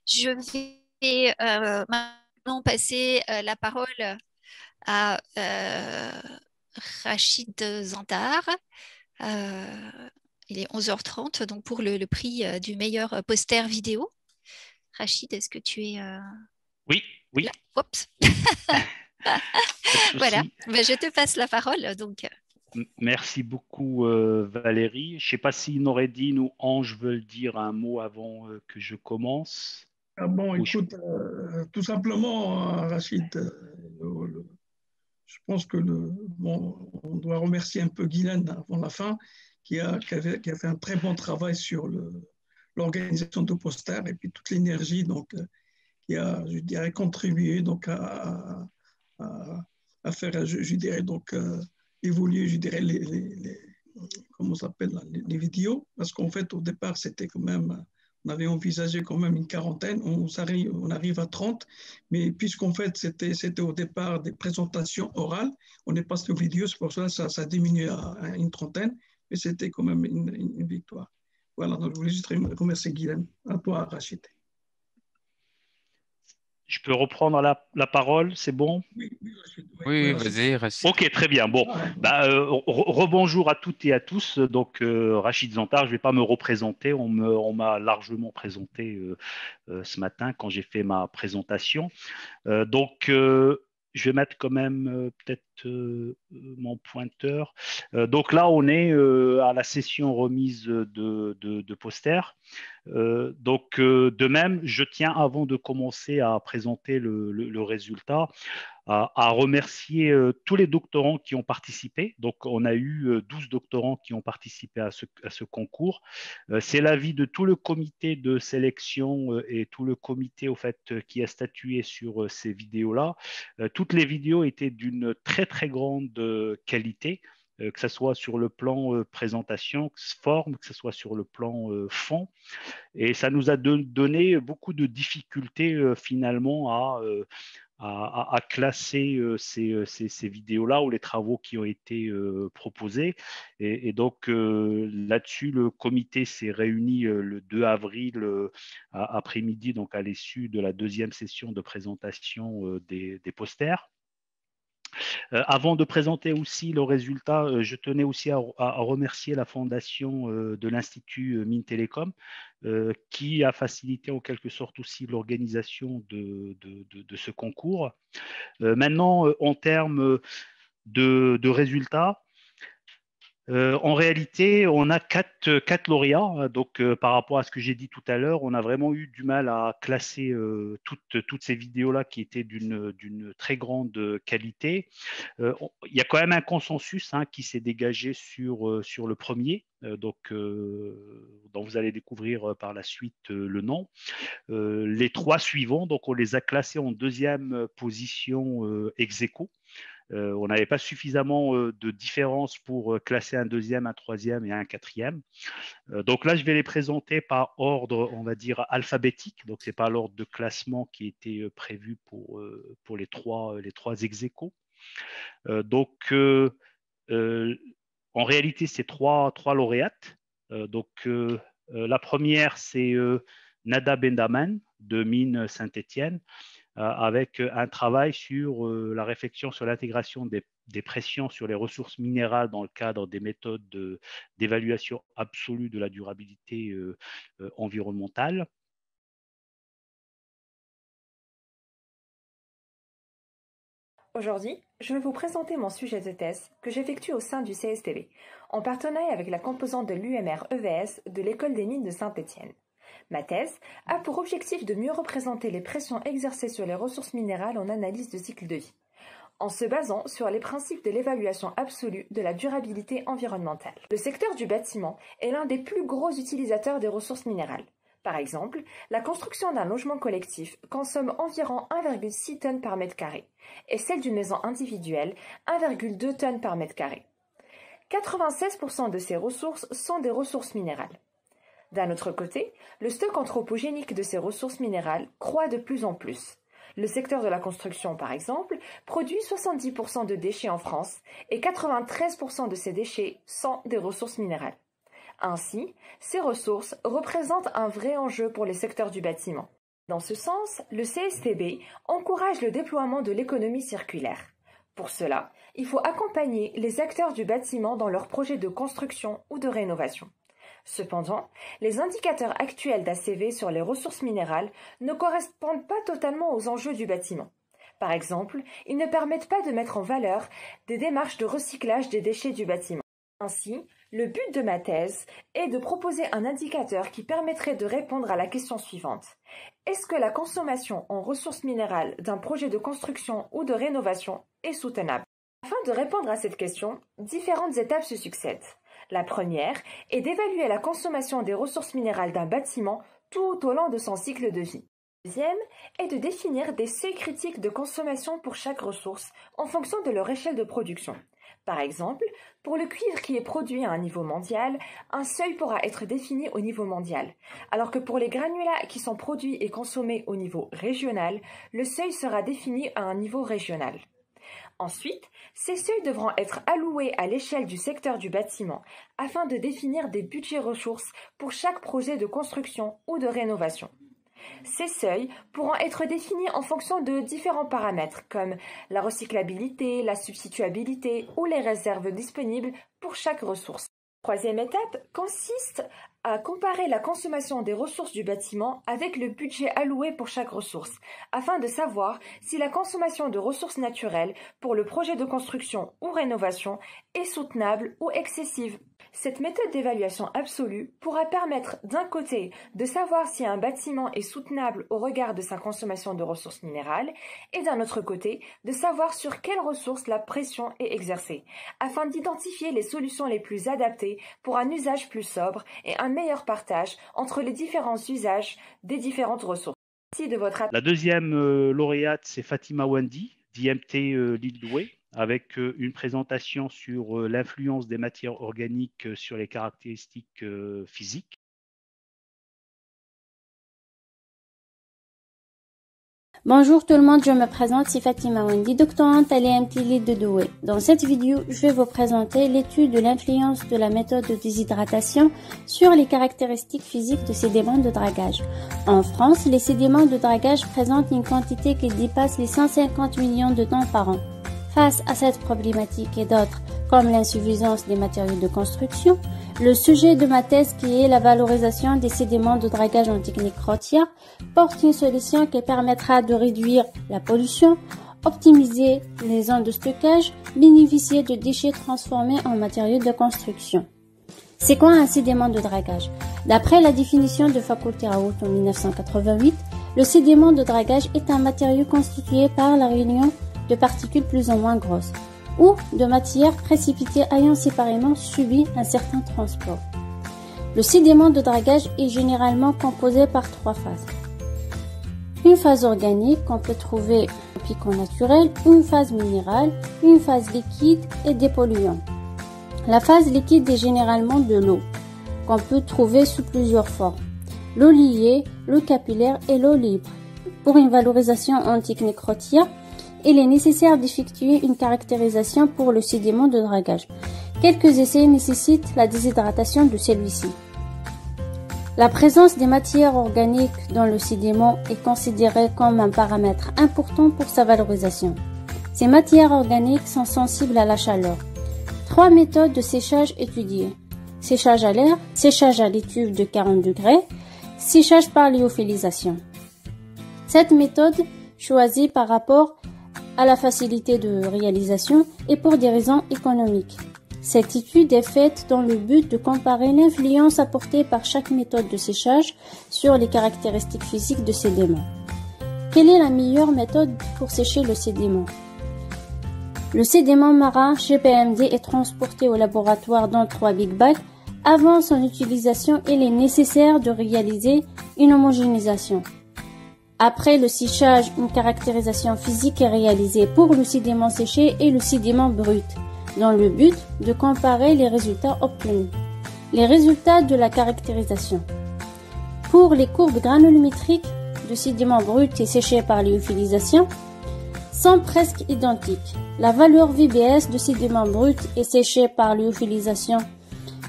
Je vais maintenant passer la parole à Rachid Zantar. Euh, il est 11h30, donc pour le prix du meilleur poster vidéo. Rachid, est-ce que tu es Oui, là? oui, Oups. pas de Voilà, souci. ben, je te passe la parole. Donc, Merci beaucoup, Valérie. Je sais pas si Noureddin ou Ange veulent dire un mot avant que je commence. Ah bon, Ou je- écoute, tout simplement, Rachid, je pense que bon, on doit remercier un peu Guylaine avant la fin, qui a fait un très bon travail sur l'organisation de poster et puis toute l'énergie donc, qui a, je dirais, contribué donc, à, à faire, je dirais, donc, évoluer, je dirais, comment ça s'appelle, là, les vidéos, parce qu'en fait, au départ, c'était quand même, on avait envisagé quand même une quarantaine, on arrive à 30, mais puisqu'en fait, c'était au départ des présentations orales, on est passé aux vidéos, c'est pour ça que ça a diminué à une trentaine, mais c'était quand même une victoire. Voilà, donc je voulais juste remercier Guylaine. À toi, Rachid. je peux reprendre la parole, c'est bon? Oui, oui, Rachid, oui, oui, Oui, Rachid. vas-y, Rachid. Ok, très bien. Bon, Ah, bah, rebonjour à toutes et à tous. Donc, Rachid Zantar, je vais pas me représenter. On m'a largement présenté ce matin quand j'ai fait ma présentation. Je vais mettre quand même peut-être mon pointeur. Donc là, on est à la session remise de posters. De même, je tiens, avant de commencer à présenter le résultat, à remercier tous les doctorants qui ont participé. Donc, on a eu 12 doctorants qui ont participé à ce concours. C'est l'avis de tout le comité de sélection et tout le comité au fait, qui a statué sur ces vidéos-là. Toutes les vidéos étaient d'une très, très grande qualité. Que ce soit sur le plan présentation, forme, que ce soit sur le plan fond. Et ça nous a donné beaucoup de difficultés finalement à classer ces vidéos-là ou les travaux qui ont été proposés. Là-dessus, le comité s'est réuni le 2 avril après-midi, donc à l'issue de la deuxième session de présentation des posters. Avant de présenter aussi le résultat, je tenais aussi à remercier la fondation de l'Institut Mines Télécom qui a facilité en quelque sorte aussi l'organisation de ce concours. Maintenant, en termes de résultats, en réalité, on a quatre lauréats. Donc, par rapport à ce que j'ai dit tout à l'heure, on a vraiment eu du mal à classer toutes ces vidéos-là qui étaient d'une très grande qualité. Il y a quand même un consensus qui s'est dégagé sur le premier, dont vous allez découvrir par la suite le nom. Les trois suivants, donc on les a classés en deuxième position ex aequo. On n'avait pas suffisamment de différence pour classer un deuxième, un troisième et un quatrième. Donc là, je vais les présenter par ordre, on va dire, alphabétique. Donc, ce n'est pas l'ordre de classement qui était prévu pour les trois ex aequo. Euh, donc, euh, euh, En réalité, c'est trois lauréates. La première, c'est Nada Bendaman de Mines Saint-Étienne avec un travail sur la réflexion sur l'intégration des pressions sur les ressources minérales dans le cadre des méthodes d'évaluation absolue de la durabilité environnementale. Aujourd'hui, je vais vous présenter mon sujet de thèse que j'effectue au sein du CSTV, en partenariat avec la composante de l'UMR EVS de l'École des mines de Saint-Étienne. Ma thèse a pour objectif de mieux représenter les pressions exercées sur les ressources minérales en analyse de cycle de vie, en se basant sur les principes de l'évaluation absolue de la durabilité environnementale. Le secteur du bâtiment est l'un des plus gros utilisateurs des ressources minérales. Par exemple, la construction d'un logement collectif consomme environ 1,6 tonnes par mètre carré et celle d'une maison individuelle 1,2 tonnes par mètre carré. 96% de ces ressources sont des ressources minérales. D'un autre côté, le stock anthropogénique de ces ressources minérales croît de plus en plus. Le secteur de la construction, par exemple, produit 70% de déchets en France et 93% de ces déchets sont des ressources minérales. Ainsi, ces ressources représentent un vrai enjeu pour les secteurs du bâtiment. Dans ce sens, le CSTB encourage le déploiement de l'économie circulaire. Pour cela, il faut accompagner les acteurs du bâtiment dans leurs projets de construction ou de rénovation. Cependant, les indicateurs actuels d'ACV sur les ressources minérales ne correspondent pas totalement aux enjeux du bâtiment. Par exemple, ils ne permettent pas de mettre en valeur des démarches de recyclage des déchets du bâtiment. Ainsi, le but de ma thèse est de proposer un indicateur qui permettrait de répondre à la question suivante. Est-ce que la consommation en ressources minérales d'un projet de construction ou de rénovation est soutenable? Afin de répondre à cette question, différentes étapes se succèdent. La première est d'évaluer la consommation des ressources minérales d'un bâtiment tout au long de son cycle de vie. La deuxième est de définir des seuils critiques de consommation pour chaque ressource en fonction de leur échelle de production. Par exemple, pour le cuivre qui est produit à un niveau mondial, un seuil pourra être défini au niveau mondial, alors que pour les granulats qui sont produits et consommés au niveau régional, le seuil sera défini à un niveau régional. Ensuite, ces seuils devront être alloués à l'échelle du secteur du bâtiment afin de définir des budgets ressources pour chaque projet de construction ou de rénovation. Ces seuils pourront être définis en fonction de différents paramètres comme la recyclabilité, la substituabilité ou les réserves disponibles pour chaque ressource. Troisième étape consiste à comparer la consommation des ressources du bâtiment avec le budget alloué pour chaque ressource, afin de savoir si la consommation de ressources naturelles pour le projet de construction ou rénovation est soutenable ou excessive. Cette méthode d'évaluation absolue pourra permettre d'un côté de savoir si un bâtiment est soutenable au regard de sa consommation de ressources minérales et d'un autre côté de savoir sur quelles ressources la pression est exercée, afin d'identifier les solutions les plus adaptées pour un usage plus sobre et un meilleur partage entre les différents usages des différentes ressources. Merci de votre attention. La deuxième lauréate, c'est Fatima Wandi, d'IMT Lille-Douai, avec une présentation sur l'influence des matières organiques sur les caractéristiques physiques. Bonjour tout le monde, je me présente, c'est Fatima Wandi, doctorante à l'IMT Lille-Douai. Dans cette vidéo, je vais vous présenter l'étude de l'influence de la méthode de déshydratation sur les caractéristiques physiques de sédiments de dragage. En France, les sédiments de dragage présentent une quantité qui dépasse les 150 millions de tonnes par an. Face à cette problématique et d'autres, comme l'insuffisance des matériaux de construction, le sujet de ma thèse, qui est la valorisation des sédiments de dragage en technique rôtière, porte une solution qui permettra de réduire la pollution, optimiser les zones de stockage, bénéficier de déchets transformés en matériaux de construction. C'est quoi un sédiment de dragage? D'après la définition de Faculté Raoult en 1988, le sédiment de dragage est un matériau constitué par la réunion de particules plus ou moins grosses ou de matières précipitées ayant séparément subi un certain transport. Le sédiment de dragage est généralement composé par trois phases. Une phase organique qu'on peut trouver au picot naturel, une phase minérale, une phase liquide et des polluants. La phase liquide est généralement de l'eau, qu'on peut trouver sous plusieurs formes. L'eau liée, l'eau capillaire et l'eau libre. Pour une valorisation en technique rôtière, il est nécessaire d'effectuer une caractérisation pour le sédiment de dragage. Quelques essais nécessitent la déshydratation de celui-ci. La présence des matières organiques dans le sédiment est considérée comme un paramètre important pour sa valorisation. Ces matières organiques sont sensibles à la chaleur. Trois méthodes de séchage étudiées. Séchage à l'air, séchage à l'étuve de 40 degrés, séchage par lyophilisation. Cette méthode, choisie par rapport à la facilité de réalisation et pour des raisons économiques. Cette étude est faite dans le but de comparer l'influence apportée par chaque méthode de séchage sur les caractéristiques physiques de sédiments. Quelle est la meilleure méthode pour sécher le sédiment? Le sédiment marin GPMD est transporté au laboratoire dans 3 big bags. Avant son utilisation, il est nécessaire de réaliser une homogénéisation. Après le séchage, une caractérisation physique est réalisée pour le sédiment séché et le sédiment brut, dans le but de comparer les résultats obtenus. Les résultats de la caractérisation. Pour les courbes granulométriques de sédiments bruts et séchés par lyophilisation sont presque identiques. La valeur VBS de sédiments bruts et séchés par lyophilisation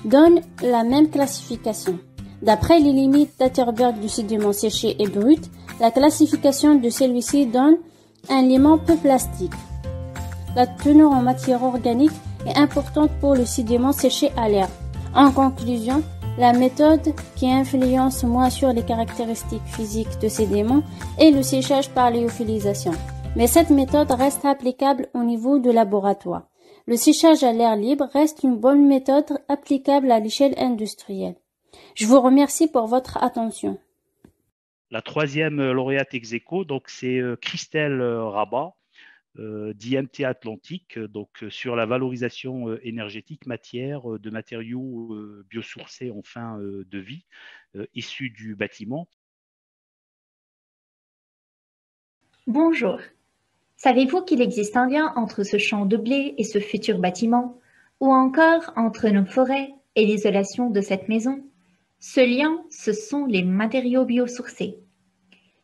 donne la même classification. D'après les limites d'Atterberg du sédiment séché et brut, la classification de celui-ci donne un limon peu plastique. La teneur en matière organique est importante pour le sédiment séché à l'air. En conclusion, la méthode qui influence moins sur les caractéristiques physiques de sédiments est le séchage par lyophilisation. Mais cette méthode reste applicable au niveau de laboratoire. Le séchage à l'air libre reste une bonne méthode applicable à l'échelle industrielle. Je vous remercie pour votre attention. La troisième lauréate ex aequo, donc c'est Christelle Rabat, d'IMT Atlantique, donc sur la valorisation énergétique matière de matériaux biosourcés en fin de vie, issus du bâtiment. Bonjour. Savez-vous qu'il existe un lien entre ce champ de blé et ce futur bâtiment, ou encore entre nos forêts et l'isolation de cette maison? Ce lien, ce sont les matériaux biosourcés.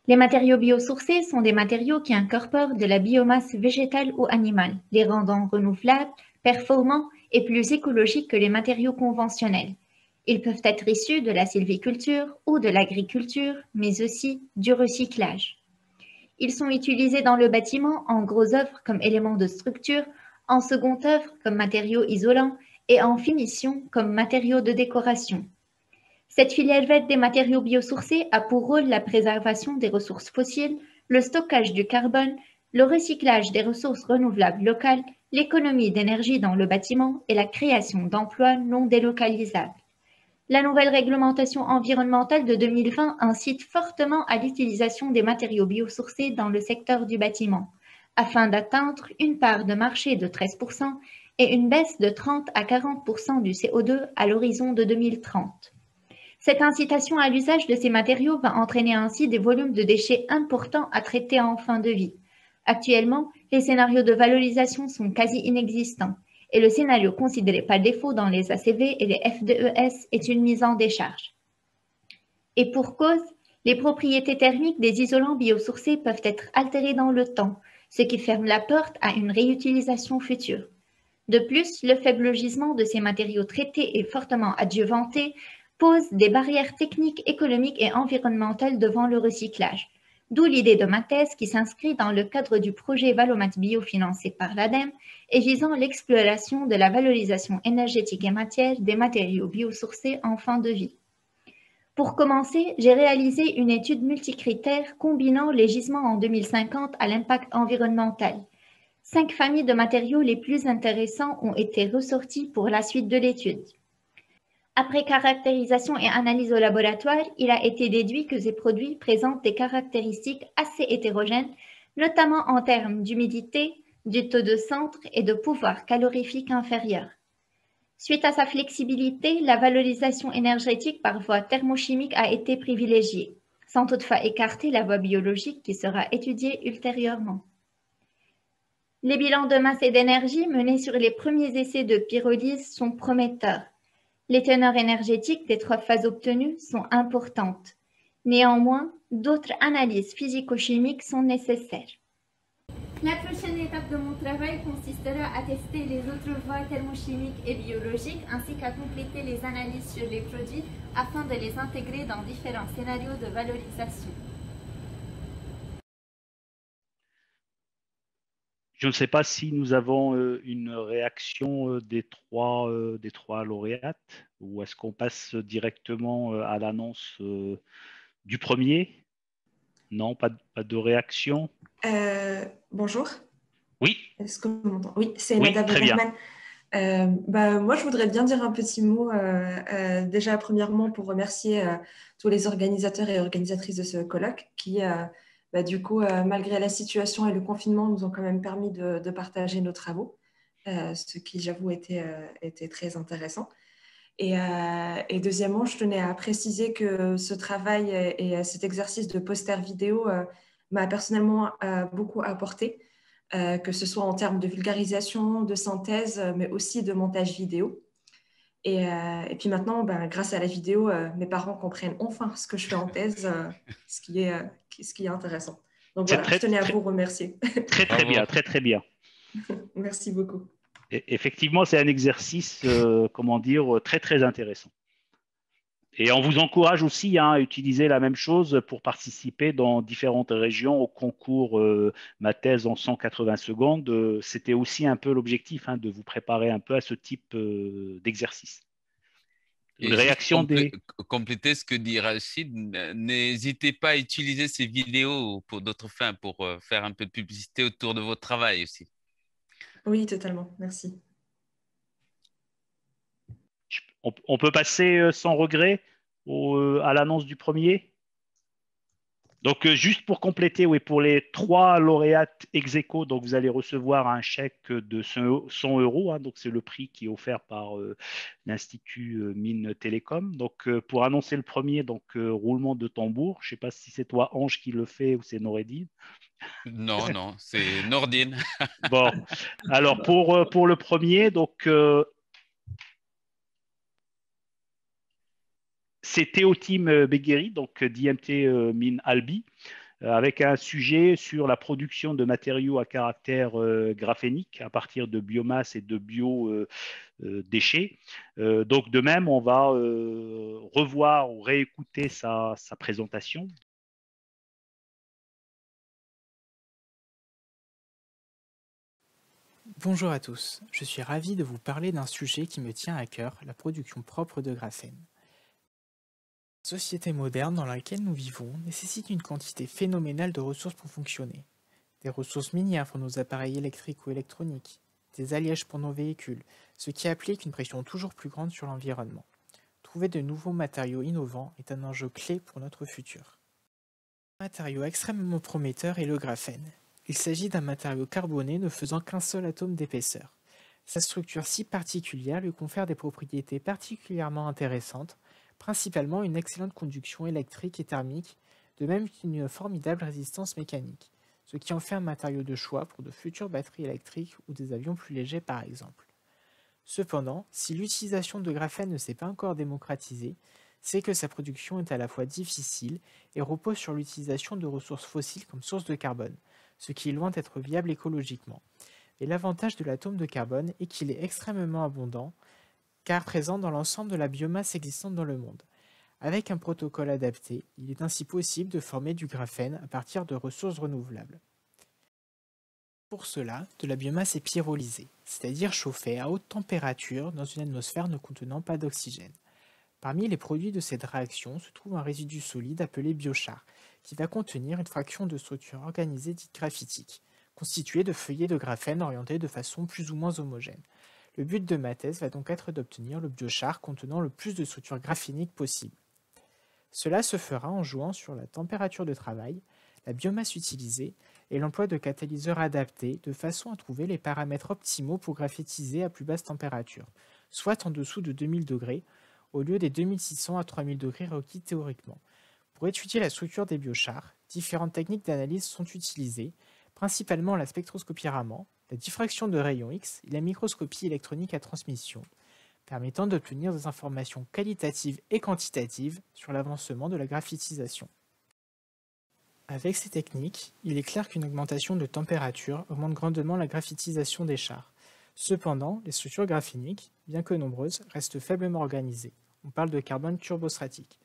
Les matériaux biosourcés sont des matériaux qui incorporent de la biomasse végétale ou animale, les rendant renouvelables, performants et plus écologiques que les matériaux conventionnels. Ils peuvent être issus de la sylviculture ou de l'agriculture, mais aussi du recyclage. Ils sont utilisés dans le bâtiment en gros œuvre comme éléments de structure, en seconde œuvre comme matériaux isolants et en finition comme matériaux de décoration. Cette filière verte des matériaux biosourcés a pour rôle la préservation des ressources fossiles, le stockage du carbone, le recyclage des ressources renouvelables locales, l'économie d'énergie dans le bâtiment et la création d'emplois non délocalisables. La nouvelle réglementation environnementale de 2020 incite fortement à l'utilisation des matériaux biosourcés dans le secteur du bâtiment, afin d'atteindre une part de marché de 13% et une baisse de 30 à 40% du CO2 à l'horizon de 2030. Cette incitation à l'usage de ces matériaux va entraîner ainsi des volumes de déchets importants à traiter en fin de vie. Actuellement, les scénarios de valorisation sont quasi inexistants et le scénario considéré par défaut dans les ACV et les FDES est une mise en décharge. Et pour cause, les propriétés thermiques des isolants biosourcés peuvent être altérées dans le temps, ce qui ferme la porte à une réutilisation future. De plus, le faible gisement de ces matériaux traités et fortement adjuvantés pose des barrières techniques, économiques et environnementales devant le recyclage. D'où l'idée de ma thèse qui s'inscrit dans le cadre du projet Valomat Bio financé par l'ADEME et visant l'exploration de la valorisation énergétique et matière des matériaux biosourcés en fin de vie. Pour commencer, j'ai réalisé une étude multicritère combinant les gisements en 2050 à l'impact environnemental. 5 familles de matériaux les plus intéressants ont été ressorties pour la suite de l'étude. Après caractérisation et analyse au laboratoire, il a été déduit que ces produits présentent des caractéristiques assez hétérogènes, notamment en termes d'humidité, du taux de centre et de pouvoir calorifique inférieur. Suite à sa flexibilité, la valorisation énergétique par voie thermochimique a été privilégiée, sans toutefois écarter la voie biologique qui sera étudiée ultérieurement. Les bilans de masse et d'énergie menés sur les premiers essais de pyrolyse sont prometteurs. Les teneurs énergétiques des 3 phases obtenues sont importantes. Néanmoins, d'autres analyses physico-chimiques sont nécessaires. La prochaine étape de mon travail consistera à tester les autres voies thermochimiques et biologiques ainsi qu'à compléter les analyses sur les produits afin de les intégrer dans différents scénarios de valorisation. Je ne sais pas si nous avons une réaction des trois lauréates ou est-ce qu'on passe directement à l'annonce du premier? Non, pas de réaction. Bonjour. Oui. Est-ce que vous m'entendez? Oui, c'est oui, Madame Berman. Moi, je voudrais bien dire un petit mot, déjà premièrement pour remercier tous les organisateurs et organisatrices de ce colloque qui, du coup, malgré la situation et le confinement, nous ont quand même permis de partager nos travaux, ce qui, j'avoue, était très intéressant. Et deuxièmement, je tenais à préciser que ce travail et cet exercice de poster vidéo m'a personnellement beaucoup apporté, que ce soit en termes de vulgarisation, de synthèse, mais aussi de montage vidéo. Et puis maintenant, grâce à la vidéo, mes parents comprennent enfin ce que je fais en thèse, ce qui est intéressant. Donc voilà, je tenais à vous remercier. Très bien, très bien. Merci beaucoup. Effectivement, c'est un exercice, comment dire, très intéressant. Et on vous encourage aussi à utiliser la même chose pour participer dans différentes régions au concours Ma thèse en 180 secondes. C'était aussi un peu l'objectif, de vous préparer un peu à ce type d'exercice. Une réaction des... Compléter ce que dit Rachid, n'hésitez pas à utiliser ces vidéos pour d'autres fins, pour faire un peu de publicité autour de votre travail aussi. Oui, totalement. Merci. On peut passer sans regret à l'annonce du premier. Donc, juste pour compléter, oui, pour les 3 lauréates ex aequo, donc vous allez recevoir un chèque de 100 €. Donc, c'est le prix qui est offert par l'Institut Mines Télécom. Donc, pour annoncer le premier, donc roulement de tambour. Je ne sais pas si c'est toi, Ange, qui le fait ou c'est Noureddine. Non, c'est Nordine. Bon, alors pour le premier, donc c'est Théotime Begueri, donc d'IMT Mines Albi, avec un sujet sur la production de matériaux à caractère graphénique à partir de biomasse et de biodéchets. Donc de même, on va revoir ou réécouter sa présentation. Bonjour à tous, je suis ravi de vous parler d'un sujet qui me tient à cœur, la production propre de graphène. La société moderne dans laquelle nous vivons nécessite une quantité phénoménale de ressources pour fonctionner. Des ressources minières pour nos appareils électriques ou électroniques, des alliages pour nos véhicules, ce qui applique une pression toujours plus grande sur l'environnement. Trouver de nouveaux matériaux innovants est un enjeu clé pour notre futur. Un matériau extrêmement prometteur est le graphène. Il s'agit d'un matériau carboné ne faisant qu'un seul atome d'épaisseur. Sa structure si particulière lui confère des propriétés particulièrement intéressantes, principalement une excellente conduction électrique et thermique, de même qu'une formidable résistance mécanique, ce qui en fait un matériau de choix pour de futures batteries électriques ou des avions plus légers par exemple. Cependant, si l'utilisation de graphène ne s'est pas encore démocratisée, c'est que sa production est à la fois difficile et repose sur l'utilisation de ressources fossiles comme source de carbone, ce qui est loin d'être viable écologiquement. Et l'avantage de l'atome de carbone est qu'il est extrêmement abondant, car présent dans l'ensemble de la biomasse existante dans le monde. Avec un protocole adapté, il est ainsi possible de former du graphène à partir de ressources renouvelables. Pour cela, de la biomasse est pyrolysée, c'est-à-dire chauffée à haute température dans une atmosphère ne contenant pas d'oxygène. Parmi les produits de cette réaction se trouve un résidu solide appelé biochar, qui va contenir une fraction de structure organisée dite graphitique, constituée de feuillets de graphène orientés de façon plus ou moins homogène. Le but de ma thèse va donc être d'obtenir le biochar contenant le plus de structures graphéniques possible. Cela se fera en jouant sur la température de travail, la biomasse utilisée et l'emploi de catalyseurs adaptés de façon à trouver les paramètres optimaux pour graphétiser à plus basse température, soit en dessous de 2000 degrés, au lieu des 2600 à 3000 degrés requis théoriquement. Pour étudier la structure des biochars, différentes techniques d'analyse sont utilisées, principalement la spectroscopie Raman, la diffraction de rayons X et la microscopie électronique à transmission, permettant d'obtenir des informations qualitatives et quantitatives sur l'avancement de la graphitisation. Avec ces techniques, il est clair qu'une augmentation de température augmente grandement la graphitisation des chars. Cependant, les structures graphéniques, bien que nombreuses, restent faiblement organisées. On parle de carbone turbostratique.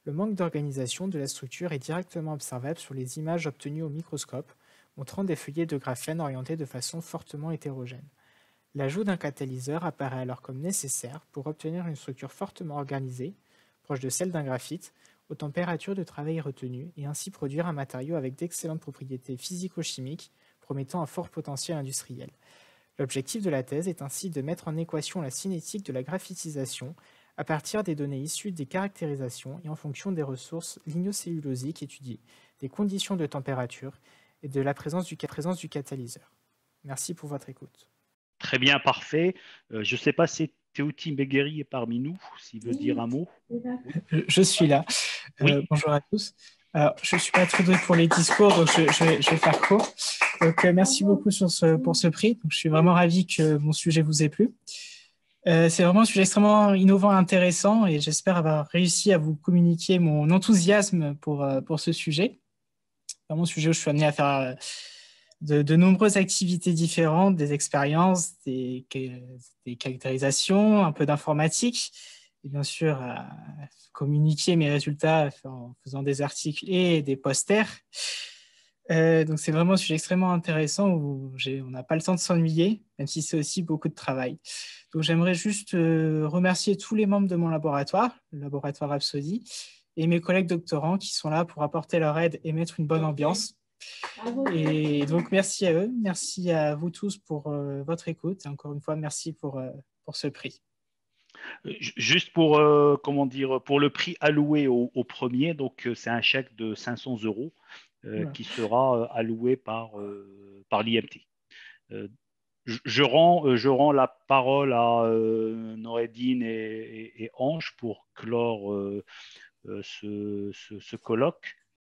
Le manque d'organisation de la structure est directement observable sur les images obtenues au microscope, montrant des feuillets de graphène orientés de façon fortement hétérogène. L'ajout d'un catalyseur apparaît alors comme nécessaire pour obtenir une structure fortement organisée, proche de celle d'un graphite, aux températures de travail retenues et ainsi produire un matériau avec d'excellentes propriétés physico-chimiques promettant un fort potentiel industriel. L'objectif de la thèse est ainsi de mettre en équation la cinétique de la graphitisation à partir des données issues des caractérisations et en fonction des ressources lignocellulosiques étudiées, des conditions de température et de la présence du catalyseur. Merci pour votre écoute. Très bien, parfait. Je ne sais pas si Théotime Begueri est parmi nous, s'il veut dire un mot. Je suis là. Oui. Bonjour à tous. Alors, je ne suis pas très doué pour les discours, donc je vais faire court. Donc, merci beaucoup pour ce prix. Donc, je suis vraiment ravi que mon sujet vous ait plu. C'est vraiment un sujet extrêmement innovant et intéressant et j'espère avoir réussi à vous communiquer mon enthousiasme pour ce sujet. Vraiment un sujet où je suis amené à faire de nombreuses activités différentes, des expériences, des caractérisations, un peu d'informatique et bien sûr à communiquer mes résultats en faisant des articles et des posters. Donc c'est vraiment un sujet extrêmement intéressant où on n'a pas le temps de s'ennuyer, même si c'est aussi beaucoup de travail. Donc j'aimerais juste remercier tous les membres de mon laboratoire, le laboratoire Rhapsody, et mes collègues doctorants qui sont là pour apporter leur aide et mettre une bonne ambiance. Et donc merci à eux, merci à vous tous pour votre écoute. Et encore une fois, merci pour ce prix. Juste pour, comment dire, pour le prix alloué au premier, donc c'est un chèque de 500 € qui sera alloué par l'IMT. Je rends la parole à Noureddine et Ange pour clore ce colloque.